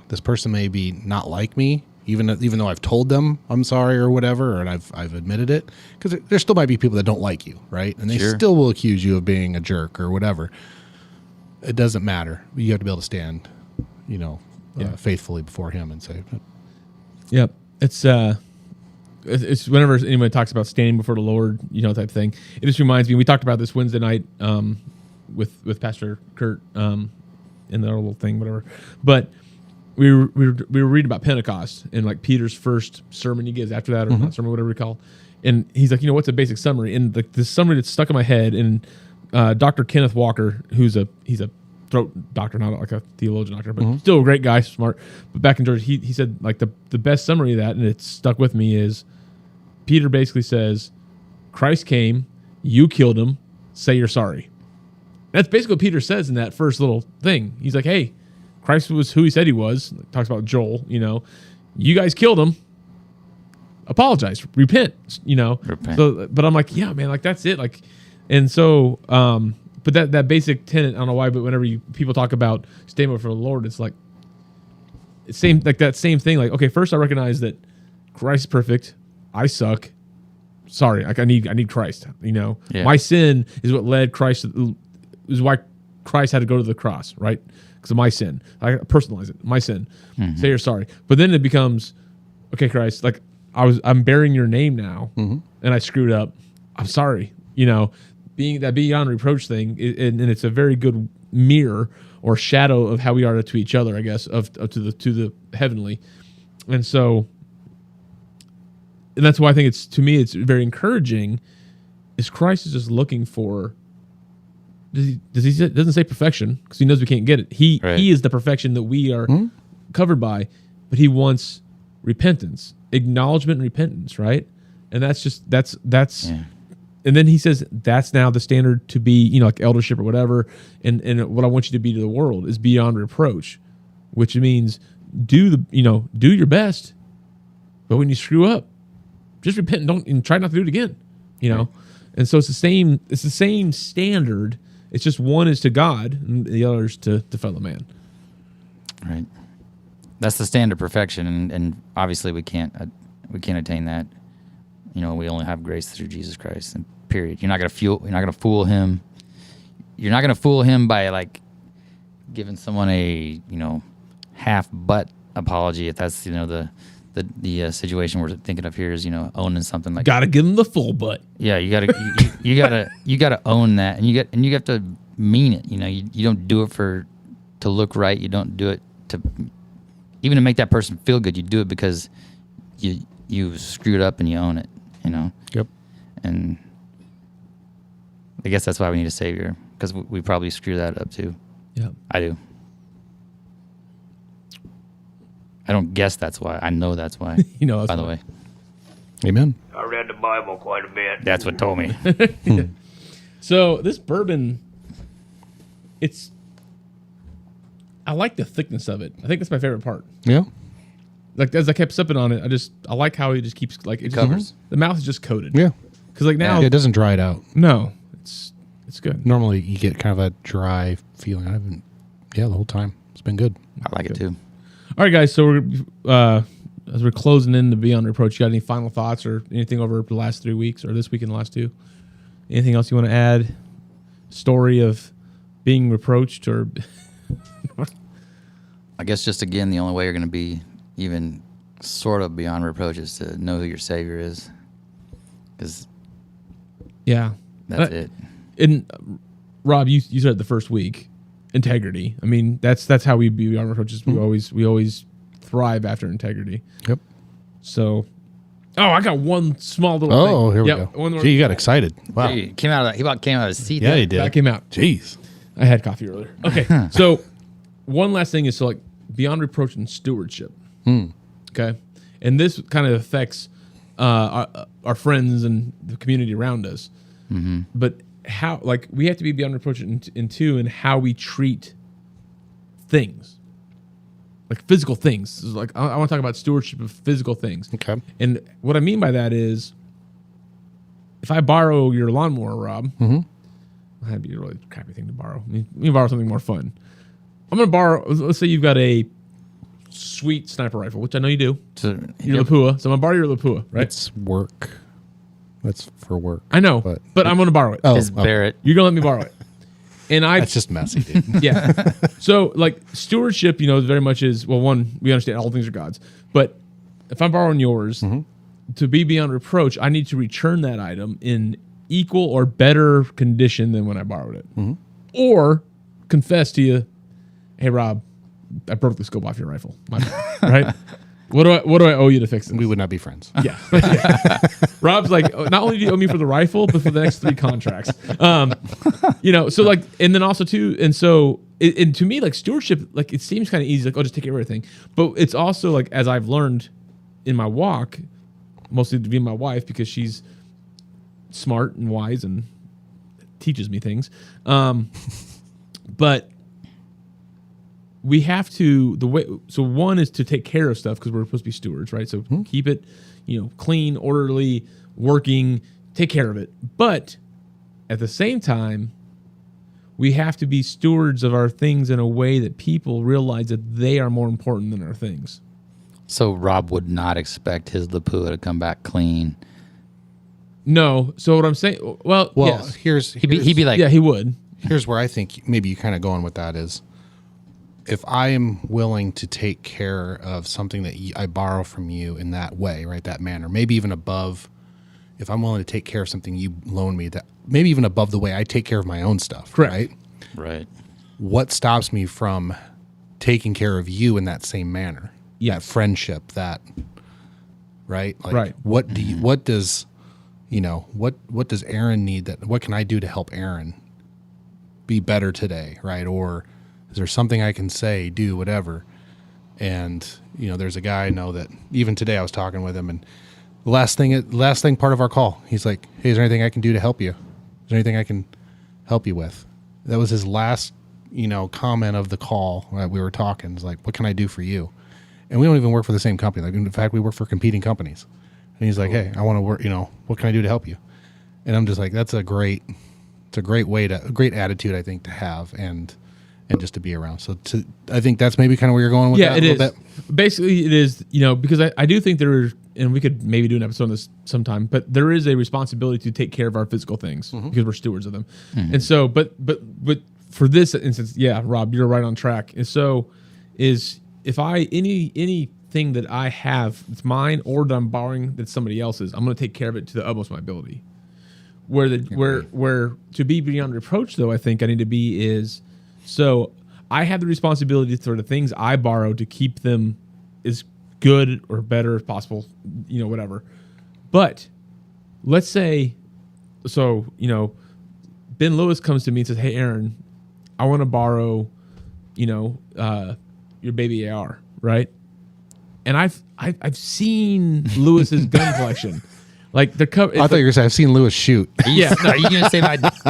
this person may be not like me. Even though I've told them I'm sorry or whatever, and I've admitted it, because there still might be people that don't like you, right? And they still will accuse you of being a jerk or whatever. It doesn't matter. You have to be able to stand, faithfully before Him and say, "Yep." It's whenever anyone talks about standing before the Lord, type thing. It just reminds me. We talked about this Wednesday night with Pastor Kurt in the little thing, whatever, but. We were reading about Pentecost and like Peter's first sermon he gives after that, or not sermon, whatever we call it. And he's like, what's a basic summary? And the summary that's stuck in my head, and Dr. Kenneth Walker, he's a throat doctor, not like a theologian doctor, but still a great guy, smart. But back in Georgia, he said like the best summary of that, and it's stuck with me, is Peter basically says, Christ came, you killed him, say you're sorry. That's basically what Peter says in that first little thing. He's like, hey, Christ was who he said he was. Talks about Joel, you guys killed him. Apologize, repent, Repent. So, but I'm like, yeah, man, like that's it. Like, and so, but that basic tenet, I don't know why, but whenever people talk about standing before the Lord, it's like, that same thing. Like, okay, first I recognize that Christ is perfect. I suck. Sorry, like I need Christ. My sin is what led Christ. Is why Christ had to go to the cross, right? Because of my sin. I personalize it. My sin. Say you're sorry. But then it becomes, okay, Christ, like I'm bearing your name now, and I screwed up. I'm sorry. Being that beyond reproach thing, and it's a very good mirror or shadow of how we are to each other, I guess, of to the heavenly. And so, and that's why I think it's very encouraging, is Christ is just looking for. Doesn't say perfection, because he knows we can't get it. He is the perfection that we are covered by, but he wants repentance, acknowledgement, and repentance, right? And that's yeah. And then he says that's now the standard to be, like eldership or whatever. And what I want you to be to the world is beyond reproach, which means do your best, but when you screw up, just repent and try not to do it again, Right. And so it's the same standard. It's just one is to God and the other is to fellow man. Right. That's the standard perfection, and obviously we can't attain that. We only have grace through Jesus Christ. And period. You're not gonna fool him. You're not gonna fool him by like giving someone a half butt apology, if that's the situation we're thinking of here is owning something like. Gotta give him the full butt. Yeah, you gotta own that, and you have to mean it. You don't do it to look right. You don't do it to even to make that person feel good. You do it because you screwed up and you own it. Yep. And I guess that's why we need a savior, because we probably screw that up too. Yeah, I do. I don't guess that's why. I know that's why. That's by the way. Amen. I read the Bible quite a bit. That's what told me. So this bourbon, I like the thickness of it. I think that's my favorite part. Yeah. Like as I kept sipping on it, I like how it just keeps like it Covers. the mouth is just coated. Yeah. Because like now, Yeah, it doesn't dry it out. no, it's good. Normally, you get kind of a dry feeling. I haven't. Yeah, the whole time it's been good. I like it too. All right, guys. So we're as we're closing in to Beyond Reproach, you got any final thoughts or anything over the last 3 weeks or this week and the last 2? Anything else you want to add? Story of being reproached or I guess just again, the only way you're going to be even sort of beyond reproach is to know who your Savior is, because yeah, that's it. And Rob, you said it the first week, integrity. I mean, that's how we be beyond reproaches. We always thrive after integrity. Yep. So, I got one small little thing. Oh, here we Yep, go. one more. Gee, you got excited. Wow. He about came out of his seat. Yeah, there. he did. That came out. Jeez. I had coffee earlier. Okay, so one last thing is so like beyond reproach and stewardship. Okay, and this kind of affects our friends and the community around us. But how, like, we have to be beyond reproach in two in how we treat things, like physical things. So like I want to talk about stewardship of physical things. Okay. And what I mean by that is, if I borrow your lawnmower, Rob, that'd be a really crappy thing to borrow. Let me borrow something more fun. I'm going to borrow, let's say you've got a sweet sniper rifle, which I know you do. Your Lapua. So I'm going to borrow your Lapua, right? It's work. That's for work. I know, but I'm going to borrow it. Oh, His Barrett. You're going to let me borrow it. And That's just messy, dude. yeah. So like stewardship, very much is, well, one, we understand all things are God's, but if I'm borrowing yours, to be beyond reproach, I need to return that item in equal or better condition than when I borrowed it. Or confess to you, hey, Rob, I broke the scope off your rifle. My bad, right? What do I owe you to fix this? We would not be friends. Yeah. Rob's like, not only do you owe me for the rifle, but for the next 3 contracts. So like, and then also too, and so, and to me, like stewardship, like it seems kind of easy, like, oh, just take care of everything. But it's also like, as I've learned in my walk, mostly to be my wife, because she's smart and wise and teaches me things. But we have to, so one is to take care of stuff because we're supposed to be stewards, right? So keep it, clean, orderly, working, take care of it. But at the same time, we have to be stewards of our things in a way that people realize that they are more important than our things. So Rob would not expect his Lapua to come back clean. No. So what I'm saying, well yes. he'd He'd be like, Yeah, he would. Here's where I think maybe you're kind of going with that is, if I am willing to take care of something that I borrow from you in that way, right, that manner, maybe even above, if I'm willing to take care of something you loan me, that maybe even above the way I take care of my own stuff, Correct. right? right. What stops me from taking care of you in that same manner? Yes. That friendship, that, right? Like, Right. what does Aaron need that, what can I do to help Aaron be better today, right? Or is there something I can say, do, whatever? And, there's a guy I know that even today I was talking with him, and the last thing part of our call, he's like, hey, is there anything I can do to help you? Is there anything I can help you with? That was his last, comment of the call. We were talking. It's like, what can I do for you? And we don't even work for the same company. Like, in fact, we work for competing companies. And he's like, hey, I want to work, what can I do to help you? And I'm just like, it's a great great attitude, I think, to have and just to be around. So I think that's maybe kind of where you're going with that. Yeah, it is. Basically, it is, because I do think there is, and we could maybe do an episode on this sometime, but there is a responsibility to take care of our physical things because we're stewards of them. And so, but for this instance, yeah, Rob, you're right on track. And so if anything that I have, it's mine or that I'm borrowing that's somebody else's, I'm going to take care of it to the utmost of my ability. Where to be beyond reproach, though, I think I need to be is, so I have the responsibility for the things I borrow to keep them as good or better as possible, whatever. But let's say, Ben Lewis comes to me and says, hey, Aaron, I want to borrow, your baby AR, right? and I've seen Lewis's gun collection. Like the cover. I thought you were saying I've seen Lewis shoot. Yeah. Are you going to say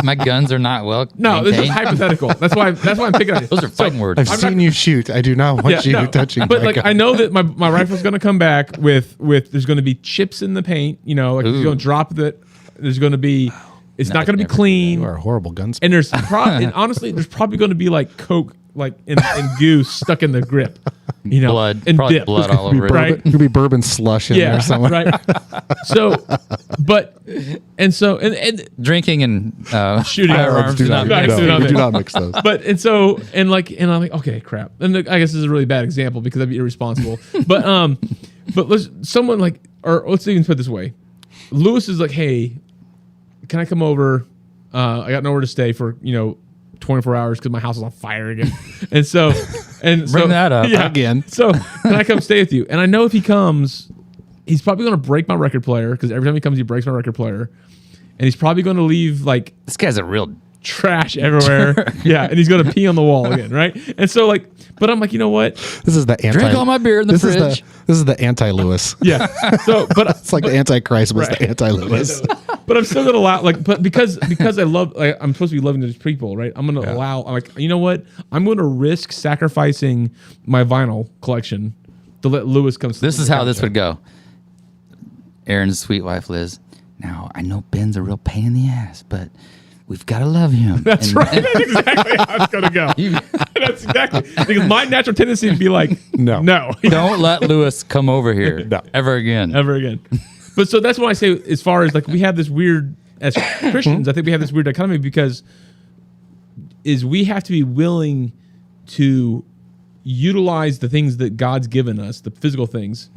my guns are not well No, this is maintained? hypothetical. That's why I'm picking on it. Those are fighting words. I've seen you shoot. I do not want you touching But my like gun. I know that my rifle's going to come back with there's going to be chips in the paint. You know, like it's going to drop that. There's going to be. It's not going to be clean. You are a horrible gunsmith. And and honestly, there's probably going to be like Coke, like and goo stuck in the grip. You know, blood, and probably dip. blood all over it. Right. Could be bourbon slush in there somewhere. right. So, and Drinking and shooting firearms do do not, not mix. no, No, we no. do not mix those. but and I'm like, okay, crap. And I guess this is a really bad example because I'd be irresponsible. but let's even put it this way. Lewis is like, hey, can I come over? I got nowhere to stay for 24 hours because my house is on fire again. and so Bring that up again. So can I come stay with you? And I know if he comes, he's probably going to break my record player because every time he comes, he breaks my record player. And he's probably going to leave like this guy's a real trash everywhere. Yeah, and he's going to pee on the wall again, right? And so but I'm like, you know what? This is the anti. drink all my beer in the fridge. This is the anti-Lewis. Yeah. So, but It's like the anti-Christ was the anti-Lewis. But I'm still gonna allow but because I love I'm supposed to be loving these people, right? I'm gonna allow you know what? I'm gonna risk sacrificing my vinyl collection to let Lewis come. This is how this would go. Aaron's sweet wife Liz. Now I know Ben's a real pain in the ass, but we've got to love him. That's right. That's exactly how it's gonna go. That's exactly because my natural tendency would be like No. Don't let Lewis come over here ever again. ever again. But so that's why I say, as far as like we have this weird as Christians, I think we have this weird dichotomy because we have to be willing to utilize the things that God's given us, the physical things,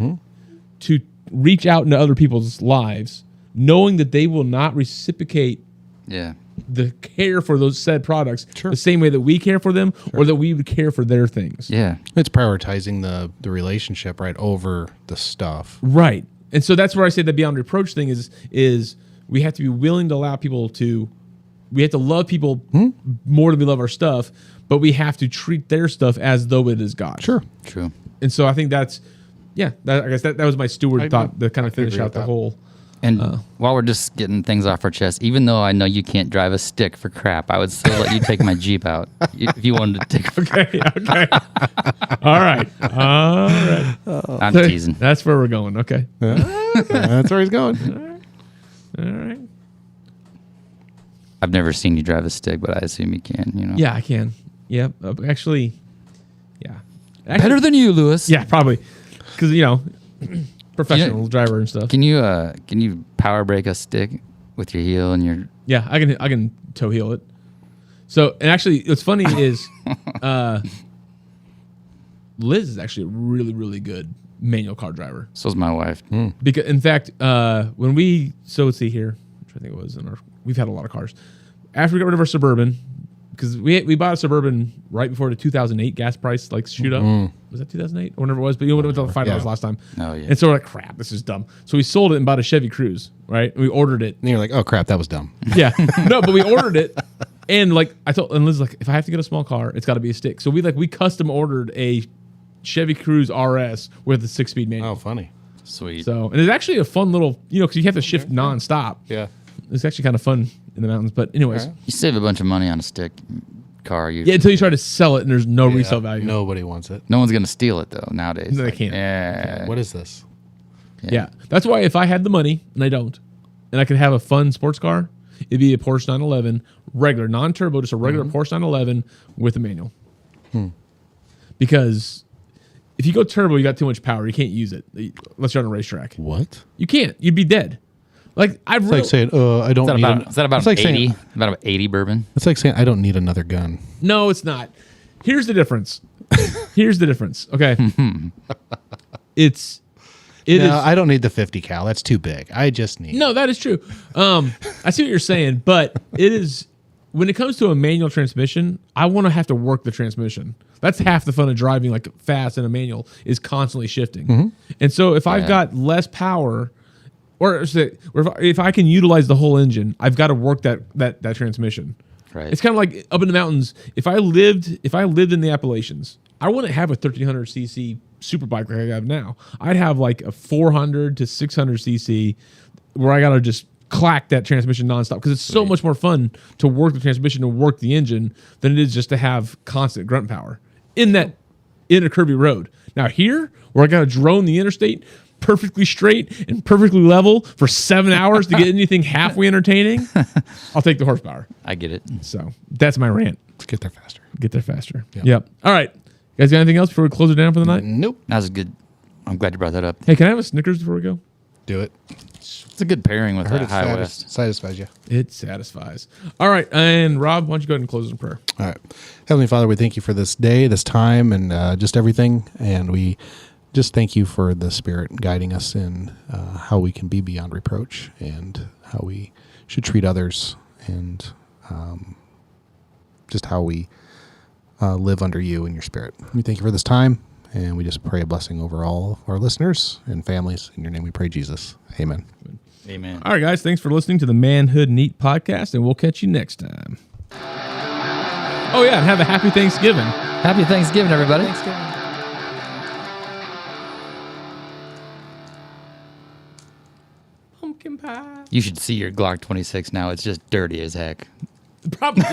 to reach out into other people's lives, knowing that they will not reciprocate the care for those said products the same way that we care for them or that we would care for their things. Yeah. It's prioritizing the relationship right over the stuff. Right. And so that's where I say the beyond reproach thing is we have to be willing to allow people we have to love people more than we love our stuff, but we have to treat their stuff as though it is God. Sure. True. And so I think I guess that was my steward thought to kind of finish out the whole. And while we're just getting things off our chest, even though I know you can't drive a stick for crap, I would still let you take my Jeep out if you wanted to take. Okay. All right. I'm teasing. That's where we're going. Okay. That's where he's going. All right. I've never seen you drive a stick, but I assume you can. Yeah, I can. Yeah. Actually, yeah. Better than you, Lewis. Yeah, probably. Because, professional driver and stuff. Can you power brake a stick with your heel and your? Yeah, I can toe heel it. So, and actually, what's funny is Liz is actually a really, really good manual car driver. So's my wife. Because, in fact, when let's see here, which I think it was we've had a lot of cars. After we got rid of our Suburban, because we bought a Suburban right before the 2008 gas price shoot up. Was that 2008 or whatever it was? But it went to $5 last time. Oh yeah. And so we're like, crap, this is dumb. So we sold it and bought a Chevy Cruze, right? And we ordered it. And you're like, oh crap, that was dumb. Yeah. No, but we ordered it. And I told Liz, if I have to get a small car, it's got to be a stick. So we custom ordered a Chevy Cruze RS with a 6-speed manual. Oh, funny. Sweet. So, and it's actually a fun little, because you have to shift nonstop. Yeah. It's actually kind of fun in the mountains. But anyways, You save a bunch of money on a stick car. yeah, until you try to sell it and there's no resale value. Nobody wants it. No one's gonna steal it though nowadays. No, they can't. Yeah. What is this? Yeah. That's why if I had the money, and I don't, and I could have a fun sports car, it'd be a Porsche 911, regular, non-turbo, just a regular Porsche 911 with a manual. Because if you go turbo, you got too much power. You can't use it unless you're on a racetrack. What? You can't. You'd be dead. It's like saying, I don't need Is that about it's like 80? saying, About 80 bourbon? it's like saying I don't need another gun. No, it's not. Here's the difference. Okay. It is. I don't need the 50 cal. That's too big. I just need. No, that is true. I see what you're saying, but it is when it comes to a manual transmission, I want to have to work the transmission. That's half the fun of driving fast in a manual is constantly shifting. And so if I've got less power, or if I can utilize the whole engine, I've got to work that transmission. Right. It's kind of like up in the mountains. If I lived in the Appalachians, I wouldn't have a 1300cc super bike like I have now. I'd have like a 400 to 600 cc where I gotta just clack that transmission nonstop because it's so much more fun to work the transmission and work the engine than it is just to have constant grunt power in a curvy road. Now here, where I gotta drone the interstate perfectly straight and perfectly level for 7 hours to get anything halfway entertaining, I'll take the horsepower. I get it. So that's my rant. Let's get there faster. Get there faster. Yep. All right. You guys got anything else before we close it down for the night? Nope. That was good. I'm glad you brought that up. Hey, can I have a Snickers before we go? Do it. It's a good pairing with I heard that it High West. satisfies you. It satisfies. All right. And Rob, why don't you go ahead and close in prayer? All right. Heavenly Father, we thank you for this day, this time, and just everything. And we just thank you for the Spirit guiding us in how we can be beyond reproach and how we should treat others and just how we live under you and your Spirit. We thank you for this time, and we just pray a blessing over all our listeners and families. In your name we pray, Jesus. Amen. Amen. All right, guys. Thanks for listening to the Manhood Neat podcast, and we'll catch you next time. Oh, yeah, and have a happy Thanksgiving. Happy Thanksgiving, everybody. Pumpkin pie. You should see your Glock 26 now. It's just dirty as heck. Probably.